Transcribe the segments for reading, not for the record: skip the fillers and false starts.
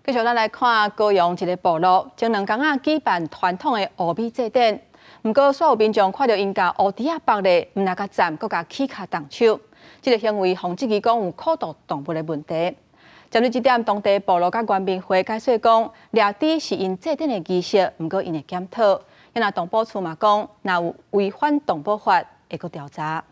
继续咱来看高雄一个部落，前2天啊举办传统的乌米祭典，不过所有民众看到因家乌猪仔绑咧，唔那甲站，搁甲起骹动手，这个行为防治局讲有酷毒动物的问题。针对这点，当地部落甲原民会解说讲，掠猪是因祭典的仪式，不过因会检讨。因那动保处嘛讲，若有违反动保法，会搁调查。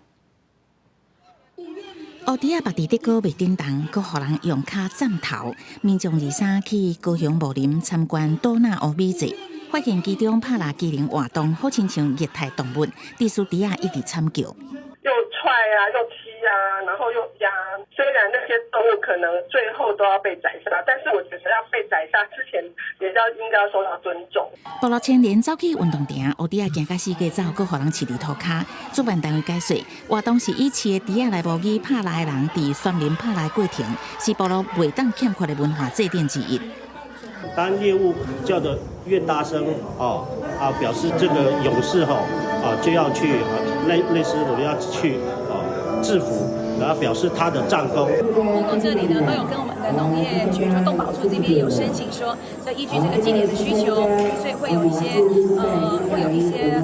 乌猪仔绑伫竹篙袂叮当，搁互人用脚斩头。民众23去高雄武林参观多纳乌米节，发现其中拍拉机灵活动，好亲像热带动物，地鼠猪仔一直惨叫。又踹啊，又踢啊，然后又压。虽然那些动物可能最后都要被宰杀，但是我觉得要被宰杀之前，也应该要受到尊重。部落青年走去运动场，乌猪仔行到四界走，搁互人饲伫涂骹。主办单位解说，活动是以饲的猪仔来模拟拍拉的人伫山林拍拉过程，是部落袂当欠缺的文化祭典之一。当猎物叫得越大声，表示这个勇士就要去类似我们要去制服，然后表示他的战功。部落这里呢，都有跟我们的农业局、就动保处这边有申请说，要依据这个祭典的需求，所以会有一些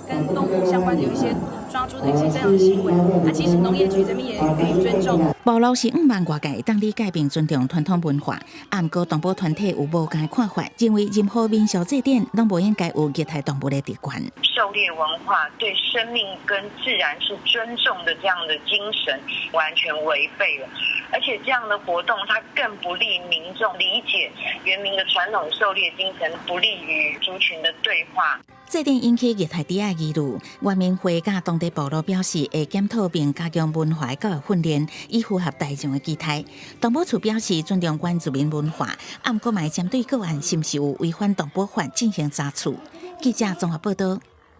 跟动物相关的有一些抓猪的一些这样的行为。那其实农业局这边也给予尊重。部落是5万外界当地改变尊重传统文化，不过动保团体有无同的看法，认为任何民俗祭典拢不应该有热带动物的特权。狩猎文化对生命跟自然是尊重的这样的精神完全违背了，而且这样的活动它更不利民众理解原民的传统狩猎精神，不利于族群的对话。祭典引起热带猪仔议论，原民会甲当地部落表示会检讨并加强文化教育训练，以符合大众的期待。动保处表示尊重原住民文化，不过嘛针对个案是不是有违反动保法进行查处。记者综合报道。